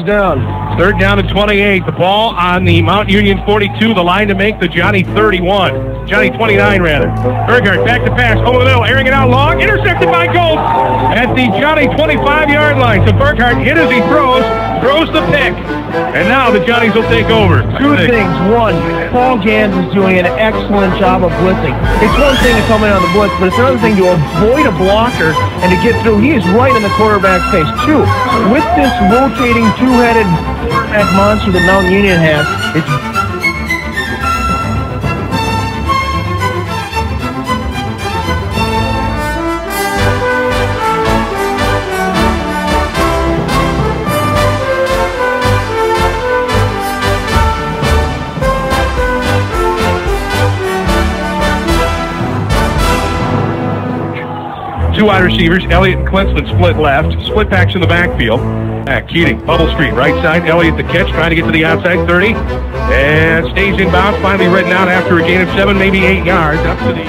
Down. Third down and 28. The ball on the Mount Union 42. The line to make the Johnny 31. Johnny 29, rather. Burghardt back to pass. Over the middle. Airing it out long. Intercepted by Gold at the Johnny 25-yard line. So Burghardt hit as he throws the pick. And now the Johnnies will take over. Two things. One, Paul Gans is doing an excellent job of blitzing. It's one thing to come in on the blitz, but it's another thing to avoid a blocker and to get through. He is right in the quarterback's face. Two, with this rotating two-headed quarterback monster that Mount Union has, it's two wide receivers, Elliott and Klinsman split left, split backs in the backfield. Back, Keating, bubble screen, right side, Elliott the catch, trying to get to the outside 30, and stays inbounds, finally written out after a gain of 7, maybe 8 yards, up to the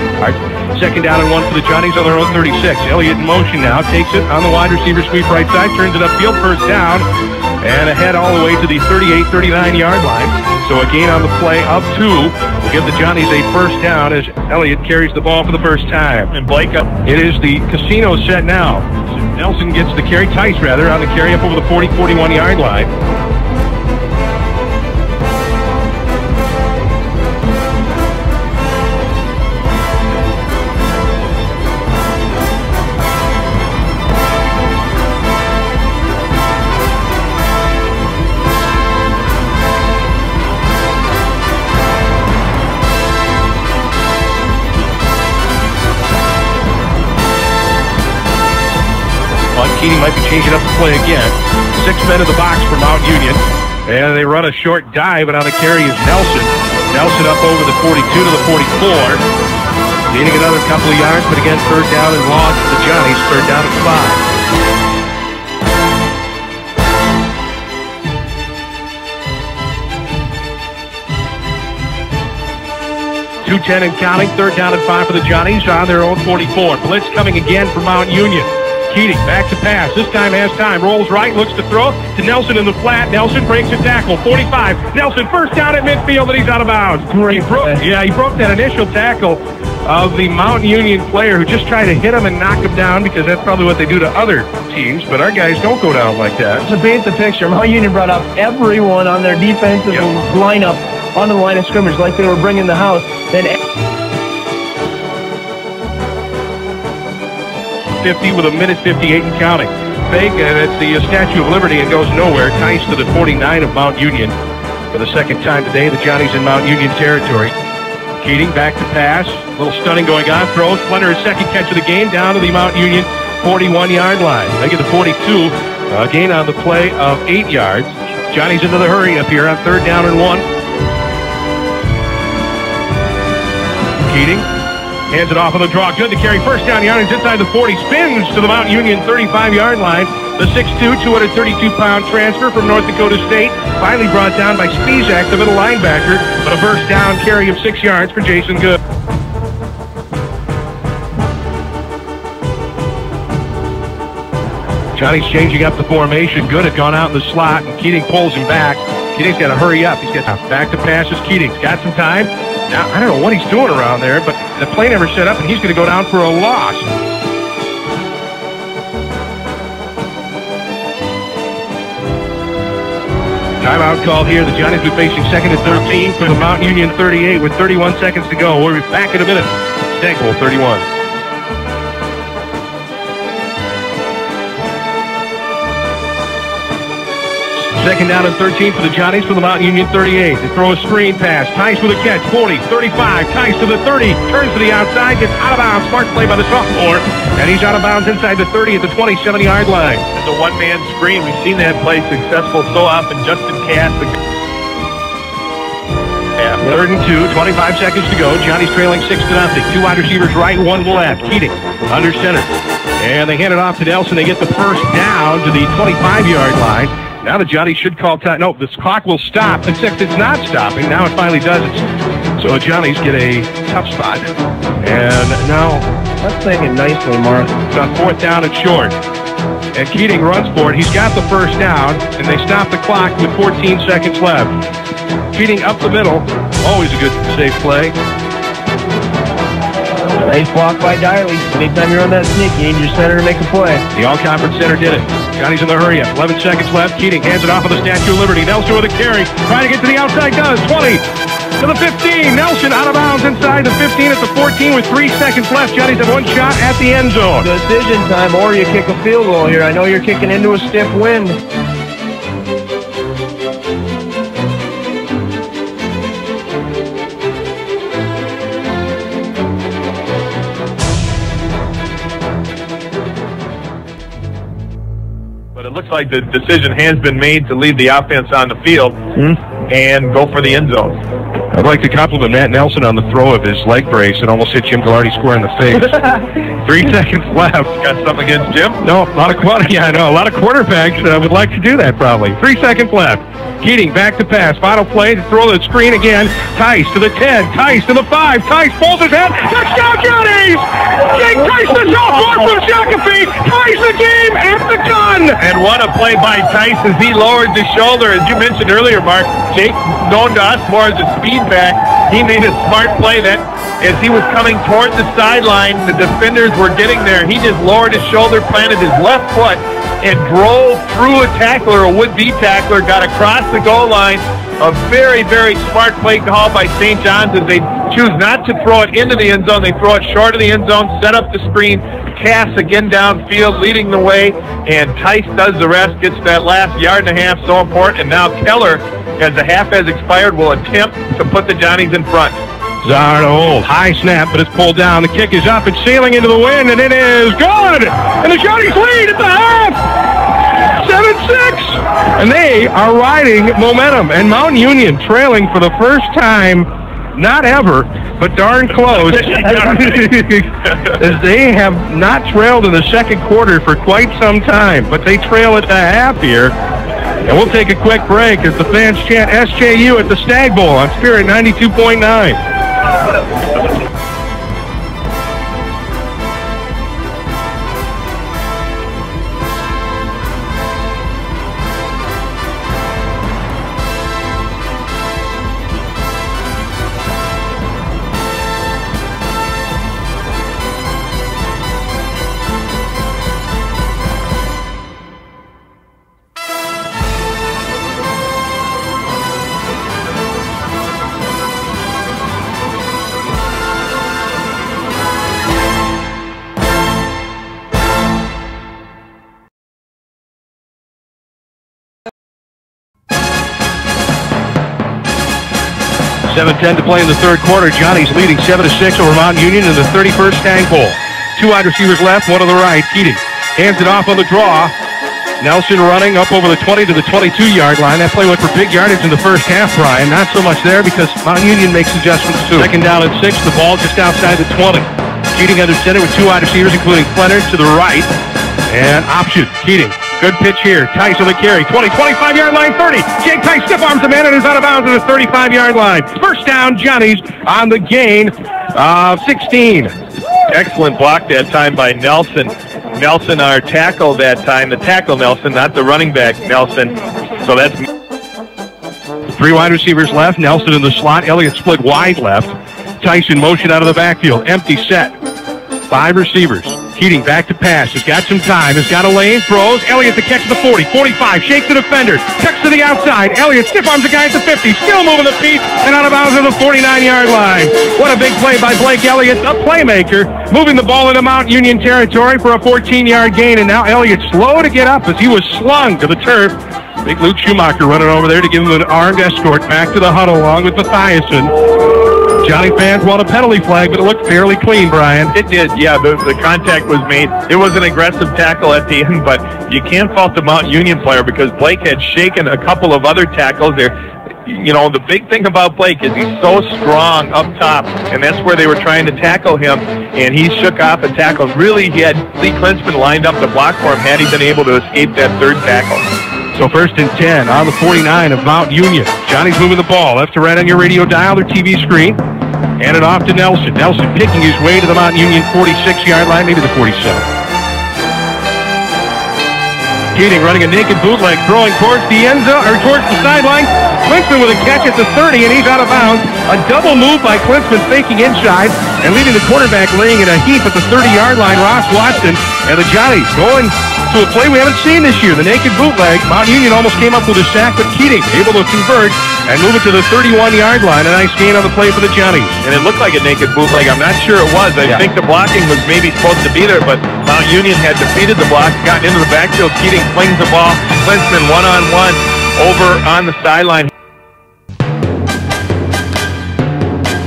second down and 1 for the Johnnies on their own 36. Elliott in motion now, takes it on the wide receiver sweep right side, turns it upfield, first down, and ahead all the way to the 38, 39-yard line. So a gain on the play of 2 will give the Johnnies a first down as Elliott carries the ball for the first time. And Blake up. It is the casino set now. Nelson gets the carry, Tice rather, on the carry up over the 40, 41-yard line. Keating might be changing up the play again. 6 men in the box for Mount Union. And they run a short dive, and on the carry is Nelson. Nelson up over the 42 to the 44. Needing another couple of yards, but again, third down and long for the Johnnies. Third down and 5. 2:10 and counting. Third down and 5 for the Johnnies on their own 44. Blitz coming again for Mount Union. Keating back to pass. This time has time. Rolls right, looks to throw to Nelson in the flat. Nelson breaks a tackle. 45. Nelson first down at midfield, and he's out of bounds. He broke that initial tackle of the Mount Union player who just tried to hit him and knock him down, because that's probably what they do to other teams. But our guys don't go down like that. To paint the picture, Mount Union brought up everyone on their defensive lineup on the line of scrimmage like they were bringing the house. Then 50 with a minute 58 and counting. Fake, and it's the Statue of Liberty and goes nowhere. Tice to the 49 of Mount Union. For the second time today, the Johnnies in Mount Union territory. Keating back to pass. A little stunning going on. Throws. Splender's second catch of the game down to the Mount Union 41-yard line. They get the 42. Gain on the play of 8 yards. Johnnies into the hurry up here on third down and 1. Keating hands it off on the draw. Good to carry. First down yardage inside the 40. Spins to the Mount Union 35-yard line. The 6'2", 232-pound transfer from North Dakota State. Finally brought down by Spizak, the middle linebacker. But a first down carry of 6 yards for Jason Good. Johnny's changing up the formation. Good had gone out in the slot, and Keating pulls him back. Keating's got to hurry up. He's got back to passes. Keating's got some time. Now, I don't know what he's doing around there, but the play never set up, and he's going to go down for a loss. Timeout called here. The Johnnies will be facing second and 13 for the Mount Union 38 with 31 seconds to go. We'll be back in a minute. Stagg Bowl 31. Second down and 13 for the Johnnies from the Mount Union 38. They throw a screen pass. Tice with a catch. 40, 35. Tice to the 30. Turns to the outside. Gets out of bounds. Smart play by the sophomore. And he's out of bounds inside the 30 at the 27-yard line. It's a one-man screen. We've seen that play successful so often. Justin Cass. Third and 2. 25 seconds to go. Johnny's trailing 6-0. 2 wide receivers right, 1 left. Keating under center. And they hand it off to Nelson. They get the first down to the 25-yard line. Now the Johnnies should call time. No, this clock will stop, except it's not stopping. Now it finally does it. So the Johnnies get a tough spot. And now... That's thinking nicely, Mark. It's on fourth down and short. and Keating runs for it. He's got the first down, and they stop the clock with 14 seconds left. Keating up the middle, always a good safe play. Nice block by Diley. Anytime you're on that sneak, you need your center to make a play. The all-conference center did it. Johnny's in the hurry up. 11 seconds left. Keating hands it off of the Statue of Liberty. Nelson with a carry. Trying to get to the outside. Does. 20 to the 15. Nelson out of bounds inside the 15 at the 14 with 3 seconds left. Johnny's have one shot at the end zone. Decision time, or you kick a field goal here. I know you're kicking into a stiff wind. But it looks like the decision has been made to leave the offense on the field and go for the end zone. I'd like to compliment Matt Nelson on the throw of his leg brace and almost hit Jim Gallardi square in the face. 3 seconds left. Got something against Jim? No, a lot of quarterbacks would like to do that probably. 3 seconds left. Keating back to pass. Final play to throw the screen again. Tice to the 10. Tice to the 5. Tice pulls his head. Touchdown, Johnnies! Jake Tice, the sophomore from Shakopee, ties the game at the gun! And what a play by Tice as he lowered the shoulder. As you mentioned earlier, Mark, Jake, known to us more as a speed back, he made a smart play that as he was coming toward the sideline, the defenders were getting there. He just lowered his shoulder, planted his left foot, and drove through a tackler, a would-be tackler, got across the goal line. A very, very smart play call by St. John's as they choose not to throw it into the end zone. They throw it short of the end zone, set up the screen, Cass again downfield, leading the way, and Tice does the rest, gets that last yard and a half, so important. And now Keller, as the half has expired, will attempt to put the Johnnies in front. Zardo, high snap, but it's pulled down. The kick is up and sailing into the wind, and it is good! And the Johnnies lead at the half! 7-6! And they are riding momentum. And Mount Union trailing for the first time, not ever, but darn close. As they have not trailed in the second quarter for quite some time, but they trail at the half here. And we'll take a quick break as the fans chant SJU at the Stagg Bowl on Spirit 92.9. 7:10 to play in the third quarter. Johnnies leading 7-6 over Mount Union in the 31st Stagg Bowl. 2 wide receivers left, one to the right. Keating hands it off on the draw. Nelson running up over the 20 to the 22-yard line. That play went for big yardage in the first half, Brian. Not so much there because Mount Union makes adjustments too. Second down and 6, the ball just outside the 20. Keating under center with 2 wide receivers, including Leonard to the right. And option, Keating. Good pitch here. Tice on the carry. 20, 25-yard line, 30. Jake Tice stiff arms the man and is out of bounds at the 35-yard line. First down, Johnnies on the gain of 16. Excellent block that time by Nelson. Nelson, our tackle that time. The tackle Nelson, not the running back Nelson. So that's 3 wide receivers left. Nelson in the slot. Elliott split wide left. Tice in motion out of the backfield. Empty set. 5 receivers. Keating back to pass. Has got some time. Has got a lane. Throws. Elliott to catch the 40. 45. Shakes the defender. Cuts to the outside. Elliott stiff arms the guy at the 50. Still moving the feet and out of bounds at the 49-yard line. What a big play by Blake Elliott, a playmaker, moving the ball into Mount Union territory for a 14-yard gain. And now Elliott slow to get up as he was slung to the turf. Big Luke Schumacher running over there to give him an armed escort back to the huddle along with Mathiasen. Johnny fans want a penalty flag, but it looked fairly clean, Brian. It did, yeah. The contact was made. It was an aggressive tackle at the end, but you can't fault the Mount Union player because Blake had shaken a couple of other tackles there. You know, the big thing about Blake is he's so strong up top, and that's where they were trying to tackle him, and he shook off a tackle. Really, he had Lee Klinsman lined up to block for him had he been able to escape that third tackle. So 1st and 10 on the 49 of Mount Union. Johnny's moving the ball left to right on your radio dial or TV screen. Hand it off to Nelson. Nelson picking his way to the Mount Union 46-yard line, maybe the 47. Keating running a naked bootleg, throwing towards the end zone, or towards the sideline. Klinsman with a catch at the 30, and he's out of bounds. A double move by Klinsman, faking inside, and leaving the quarterback laying in a heap at the 30-yard line. Ross Watson and the Johnnies going to a play we haven't seen this year, the naked bootleg. Mount Union almost came up with a sack, but Keating able to convert and move it to the 31-yard line. A nice gain on the play for the Johnnies. And it looked like a naked bootleg. I'm not sure it was. I think the blocking was maybe supposed to be there, but Mount Union had defeated the block, gotten into the backfield. Keating flings the ball. Klinsman one-on-one over on the sideline.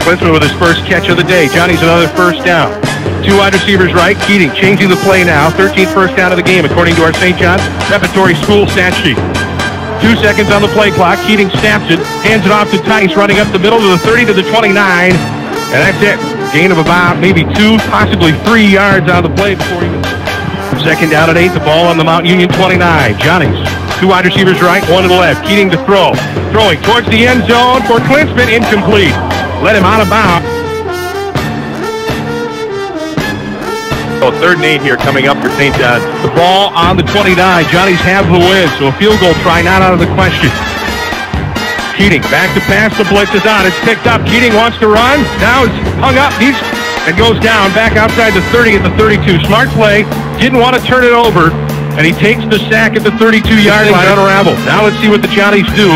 Klinsman with his first catch of the day. Johnny's another first down. Two wide receivers right. Keating changing the play now. 13th first down of the game according to our St. John's Preparatory School stat sheet. 2 seconds on the play clock. Keating snaps it, hands it off to Tice, running up the middle to the 30 to the 29. And that's it. Gain of about maybe 2, possibly 3 yards on the play before he... Second down at 8. The ball on the Mount Union 29. Johnnies. Two wide receivers right, one to the left. Keating to throw. Throwing towards the end zone for Klinsman. Incomplete. Let him out of bounds. So 3rd and 8 here coming up for St. John's. The ball on the 29. Johnnies have the win, so a field goal try not out of the question. Keating back to pass. The blitz is on. It's picked up. Keating wants to run. Now it's hung up. And goes down back outside the 30 at the 32. Smart play. Didn't want to turn it over. And he takes the sack at the 32-yard line. Unraveled. Now let's see what the Johnnies do.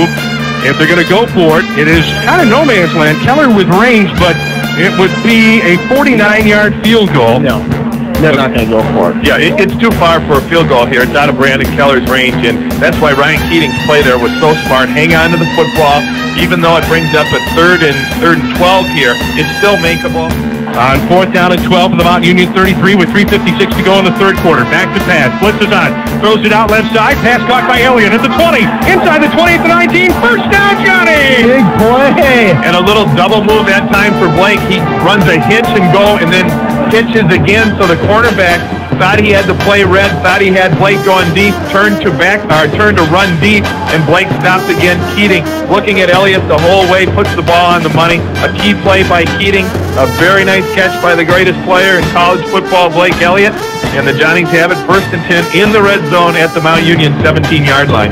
If they're going to go for it, it is kind of no man's land. Keller with range, but it would be a 49-yard field goal. No, they're not going to go for it. Yeah, it's too far for a field goal here. It's out of Brandon Keller's range, and that's why Ryan Keating's play there was so smart. Hang on to the football. Even though it brings up a 3rd and 12 here, it's still makeable. On 4th down and 12 for the Mount Union 33 with 3:56 to go in the 3rd quarter. Back to pass. Blitz is on. Throws it out left side. Pass caught by Elliott at the 20. Inside the 20 at the 19. First down, Johnny! Big play! And a little double move that time for Blake. He runs a hitch and go and then hitches again, so the cornerback thought he had the play read, thought he had Blake going deep, turned to run deep, and Blake stopped again. Keating looking at Elliott the whole way, puts the ball on the money. A key play by Keating, a very nice catch by the greatest player in college football, Blake Elliott, and the Johnnies have it 1st and 10 in the red zone at the Mount Union 17-yard line.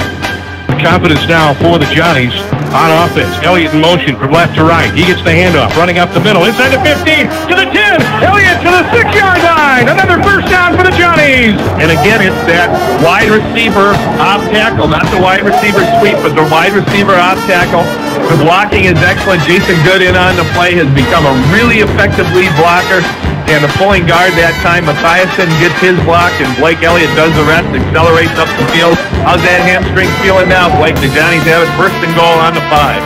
Confidence now for the Johnnies on offense. Elliott in motion from left to right. He gets the handoff, running up the middle, inside the 15, to the 10. Elliott to the 6-yard line. Another first down for the Johnnies. And again, it's that wide receiver off tackle, not the wide receiver sweep, but the wide receiver off tackle. The blocking is excellent. Jason Good in on the play has become a really effective lead blocker. And the pulling guard that time, Mathiasen gets his block, and Blake Elliott does the rest, accelerates up the field. How's that hamstring feeling now, Blake? The Johnnies have it 1st and goal on the 5.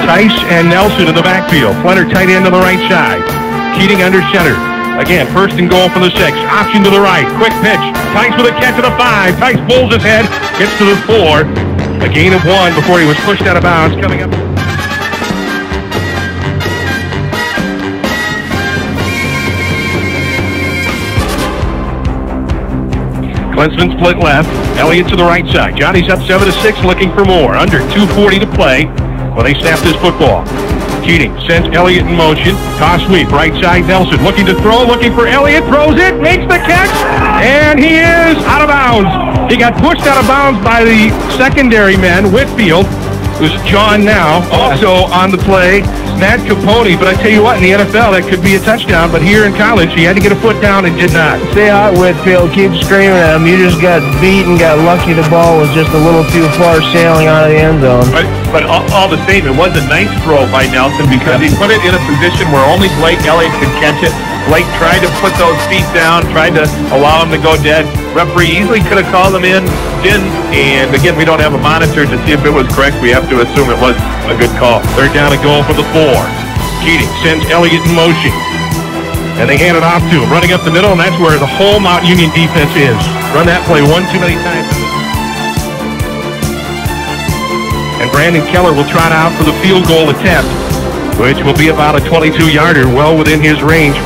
Tice and Nelson in the backfield. Flenner tight end to the right side. Keating under center. Again, 1st and goal for the 6. Option to the right. Quick pitch. Tice with a catch at the 5. Tice pulls his head. Gets to the 4. A gain of 1 before he was pushed out of bounds. Coming up. Klinsman split left. Elliott to the right side. Johnny's up 7-6, looking for more. Under 2:40 to play when they snap this football. Keating sends Elliott in motion. Toss sweep, right side. Nelson looking to throw, looking for Elliott. Throws it, makes the catch, and he is out of bounds. He got pushed out of bounds by the secondary man, Whitfield, who's John now, also on the play. Matt Capone, but I tell you what, in the NFL, that could be a touchdown, but here in college, he had to get a foot down and did not. Stay out, Whitfield. Keep screaming at him. You just got beat and got lucky the ball was just a little too far sailing out of the end zone. But all the same, it was a nice throw by Nelson because he put it in a position where only Blake Elliott could catch it. Blake tried to put those feet down, tried to allow him to go dead. Referee easily could have called him in, didn't, and again, we don't have a monitor to see if it was correct. We have to assume it was a good call. 3rd down and goal for the 4. Keating sends Elliott in motion, and they hand it off to him, running up the middle, and that's where the whole Mount Union defense is. Run that play one too many times. And Brandon Keller will trot out for the field goal attempt, which will be about a 22-yarder, well within his range.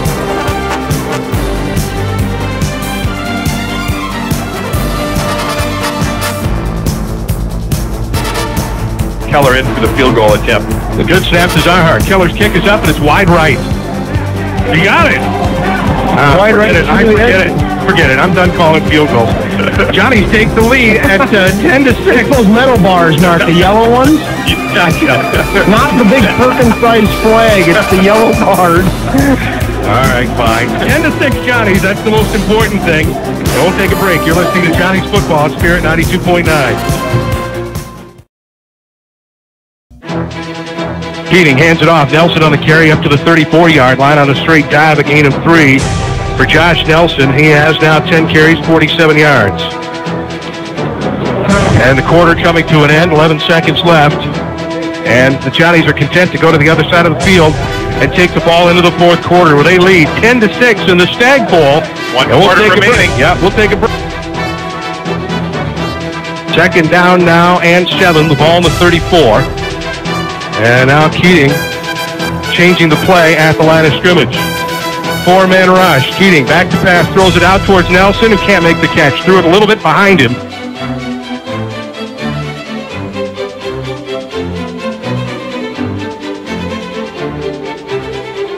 Keller in for the field goal attempt. The good snap to Zahar. Keller's kick is up, and it's wide right. He got it. Wide right. I forget it. Forget it. I'm done calling field goals. Johnnies take the lead at 10-6. Those metal bars, Narc, the yellow ones? Not the big Perkins-sized flag. It's the yellow bars. All right, fine. 10-6, Johnnies. That's the most important thing. And we'll take a break. You're listening to Johnny's Football on Spirit 92.9. Keating hands it off. Nelson on the carry up to the 34-yard line on a straight dive, a gain of 3 for Josh Nelson. He has now 10 carries, 47 yards. And the quarter coming to an end, 11 seconds left. And the Johnnies are content to go to the other side of the field and take the ball into the fourth quarter where they lead 10-6 in the Stagg Bowl. One quarter remaining. Yeah, we'll take a break. Second down now and 7. The ball in the 34. And now Keating changing the play at the line of scrimmage. 4-man rush. Keating back to pass, throws it out towards Nelson, who can't make the catch. Threw it a little bit behind him.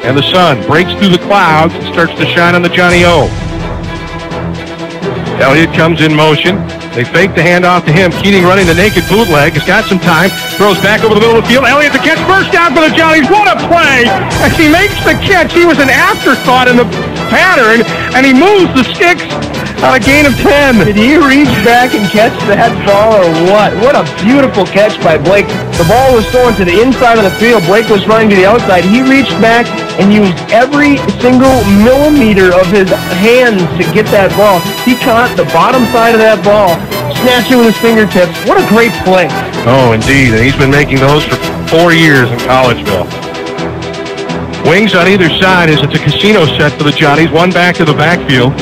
And the sun breaks through the clouds and starts to shine on the Johnny O. Elliott comes in motion. They fake the handoff to him. Keating running the naked bootleg. Has got some time. Throws back over the middle of the field. Elliott the catch. First down for the Johnnies. What a play! As he makes the catch, he was an afterthought in the pattern, and he moves the sticks on a gain of 10. Did he reach back and catch that ball or what? What a beautiful catch by Blake. The ball was thrown to the inside of the field. Blake was running to the outside. He reached back and used every single millimeter of his hands to get that ball. He caught the bottom side of that ball, snatched it with his fingertips. What a great play. Oh, indeed. And he's been making those for 4 years in Collegeville. Wings on either side as it's a casino set for the Johnnies. One back to the backfield.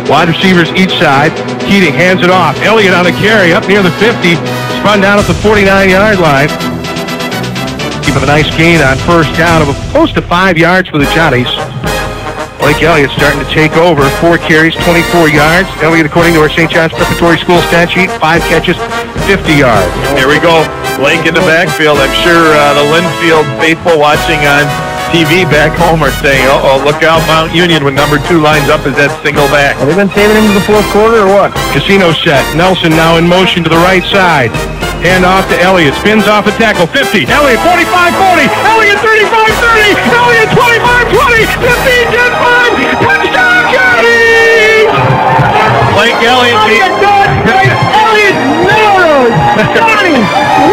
Wide receivers each side. Keating hands it off. Elliott on the carry up near the 50. Spun down at the 49-yard line. Keeping a nice gain on first down of close to 5 yards for the Johnnies. Blake Elliott starting to take over. 4 carries, 24 yards. Elliott, according to our St. John's Preparatory School stat sheet, 5 catches, 50 yards. Here we go. Blake in the backfield. I'm sure the Linfield faithful watching on TV back home are saying, uh-oh, look out, Mount Union when number 2 lines up as that single back. Have they been saving him to the fourth quarter or what? Casino set. Nelson now in motion to the right side. Hand off to Elliott. Spins off a tackle. 50. Elliott 45-40. Elliott 35-30. Elliott 25-20. 15-10-5. Touchdown, Johnnies! Blake Elliott. Elliott nailed Johnny!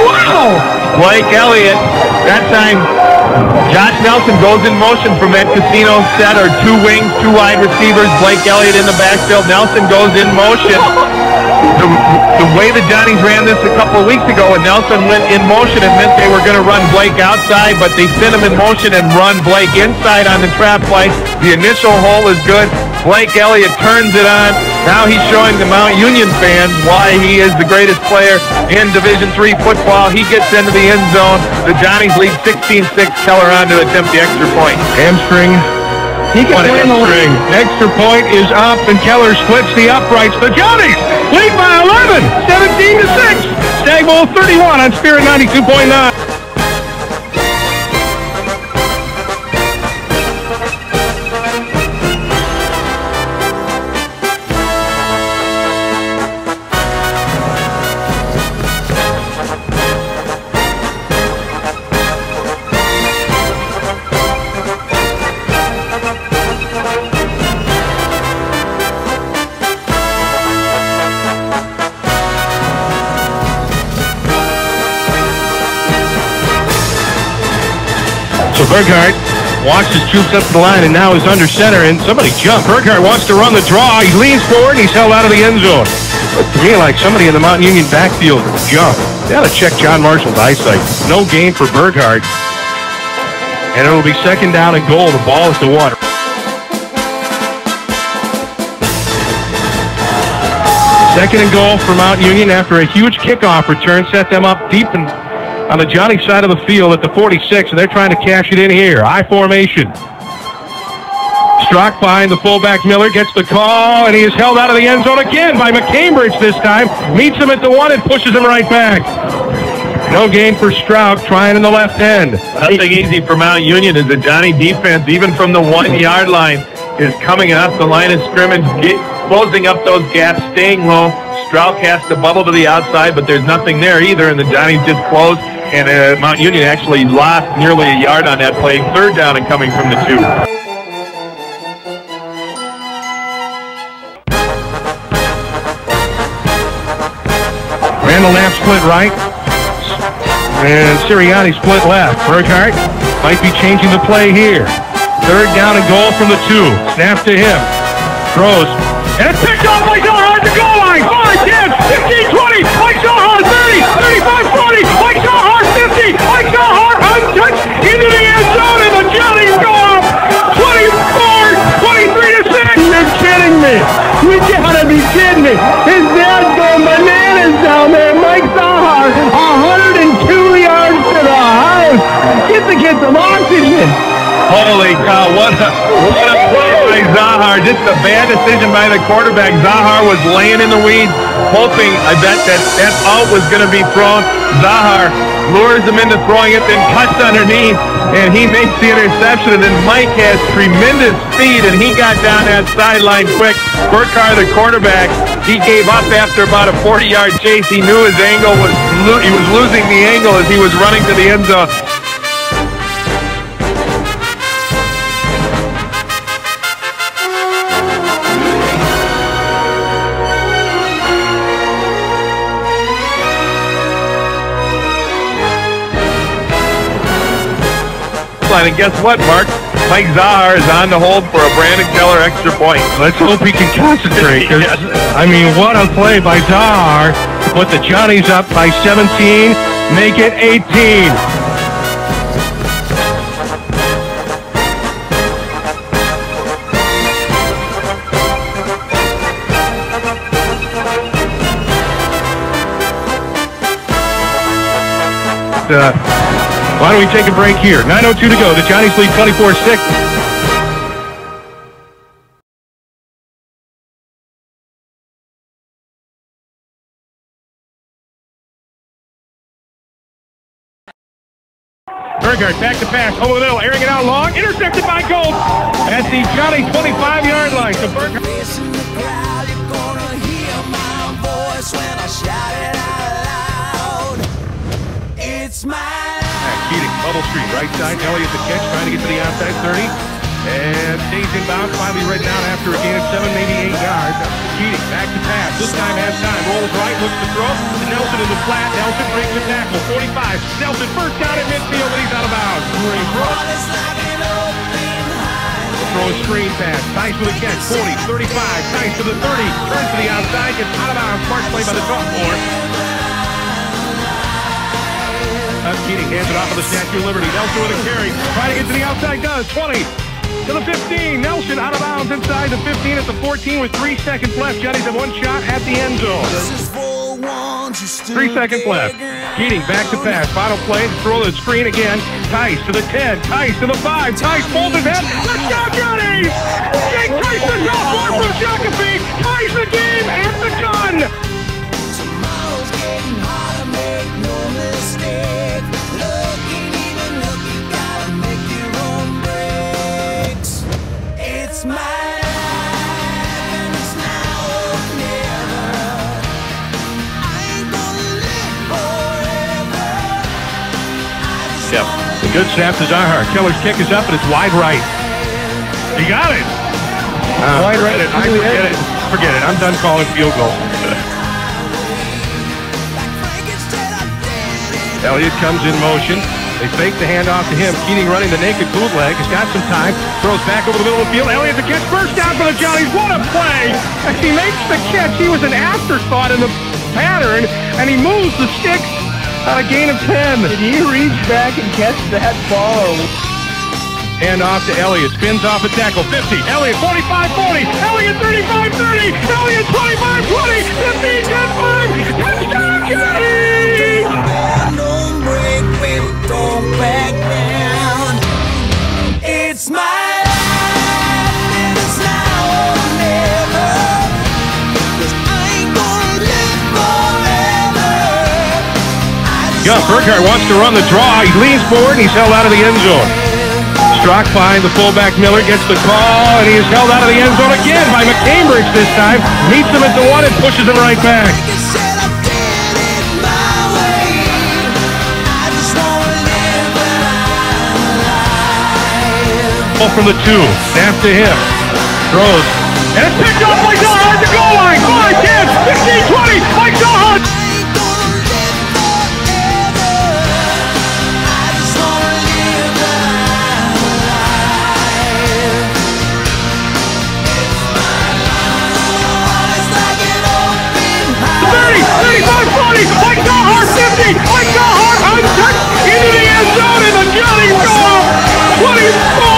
Wow! Blake Elliott. That time, Josh Nelson goes in motion from that casino set, or 2 wings, 2 wide receivers. Blake Elliott in the backfield. Nelson goes in motion. The way the Johnnies ran this a couple of weeks ago, and Nelson went in motion, it meant they were going to run Blake outside, but they sent him in motion and run Blake inside on the trap play. The initial hole is good. Blake Elliott turns it on. Now he's showing the Mount Union fans why he is the greatest player in Division III football. He gets into the end zone. The Johnnies lead 16-6. Keller on to attempt the extra point. Hamstring. He can What win the hamstring. Extra point is up, and Keller splits the uprights. The Johnnies lead by 11, 17-6. Stagg Bowl 31 on Spirit 92.9. So Burghardt walks his troops up to the line and now is under center, and somebody jumped. Burghardt wants to run the draw. He leans forward and he's held out of the end zone. Looked to me like somebody in the Mountain Union backfield jumped. They ought to check John Marshall's eyesight. No gain for Burghardt. And it will be second down and goal. The ball is the one. Second and goal for Mount Union after a huge kickoff return set them up deep and on the Johnny side of the field at the 46, and they're trying to cash it in here. I formation. Strock behind the fullback Miller, gets the call, and he is held out of the end zone again by McCambridge this time. Meets him at the 1 and pushes him right back. No gain for Stroud, trying in the left end. Nothing easy for Mount Union as the Johnny defense, even from the 1-yard line, is coming off the line of scrimmage, closing up those gaps, staying low. Strauch has to bubble to the outside, but there's nothing there either, and the Johnnies just closed, and Mount Union actually lost nearly a yard on that play. Third down and coming from the 2. Randall Knapp split right, and Sirianni split left. Burkhart might be changing the play here. Third down and goal from the 2. Snap to him. Throws. And it's picked off by Zahar at the goal line. 5, 10, 15, 20. Mike Zahar, 30, 35, 40. Mike Zahar, 50. Mike Zahar untouched into the end zone, and the Johnnies go up 24, 23 to 6. You're kidding me. You gotta be kidding me. His dad's going bananas down there. Mike Zahar, 102 yards to the house. Get the kid some oxygen. Holy cow, what a play by Zahar. Just a bad decision by the quarterback. Zahar was laying in the weeds, hoping, I bet, that out was going to be thrown. Zahar lures him into throwing it, then cuts underneath, and he makes the interception. And then Mike has tremendous speed, and he got down that sideline quick. Burkhart, the quarterback, he gave up after about a 40-yard chase. He knew his angle was, he was losing the angle as he was running to the end zone. And guess what, Mark? Mike Zahar is on the hold for a Brandon Keller extra point. Let's hope he can concentrate. Yes. I mean, what a play by Zahar to put the Johnnies up by 17, make it 18. Why don't we take a break here? 9:02 to go. The Johnnies lead 24-6. Burkhart back to pass over the middle, airing it out long, intercepted by Gold at the Johnnies 25-yard line. So Burkhart. Keating, bubble street, right side. Elliott the catch, trying to get to the outside 30. And stays inbound, finally right down after a gain of 7, maybe 8 yards. Keating, back to pass. This time has time. Rolls right, looks to throw. To Nelson in the flat. Nelson breaks the tackle. 45. Nelson first down at midfield, and he's out of bounds. Throw a screen pass. Tice with a catch. 40, 35. Tice to the 30. Turns to the outside. Gets out of bounds. Smart play by the sophomore. Keating hands it off of the Statue of Liberty. Nelson with a carry. Trying to get to the outside. Does. 20 to the 15. Nelson out of bounds inside the 15 at the 14 with 3 seconds left. Johnnies have one shot at the end zone. 3 seconds left. Keating back to pass. Final play. Throw the screen again. Tice to the 10. Tice to the 5. Tice folds his head. Touchdown Johnnies! Jake Tice the sophomore from Shakopee. Ties the game at the gun. Tomorrow's getting harder. Make no mistake. Yep. The good snap to Zahar. Keller's kick is up, and it's wide right. He got it. Wide right. Forget it. Forget it. I'm done calling field goals. Elliott comes in motion. They fake the handoff to him. Keating running the naked bootleg. He's got some time. Throws back over the middle of the field. Elliott the catch. First down for the Johnnies. What a play! As he makes the catch, he was an afterthought in the pattern, and he moves the sticks on a gain of 10. Did he reach back and catch that ball? Hand off to Elliott. Spins off a tackle. 50. Elliott 45-40. Elliott 35-30. Elliott 25-20. 15-10-5. Touchdown Johnnies! Don't break, baby, don't back down. It's my life, and it's now or never. 'Cause I ain't gonna live forever. Burkhart wants to run the draw. He leans forward and he's held out of the end zone. Struck by the fullback Miller, gets the call, and he is held out of the end zone again by McCambridge this time. Meets him at the one and pushes him right back. Ball from the 2, snap to him. Throws, and it's picked off by Dahl at the goal line. 5, 10, 15, 20, by Dahl. Mike Dahl, 50, Mike Dahl, untouched into the end zone, and the Johnnies go up 24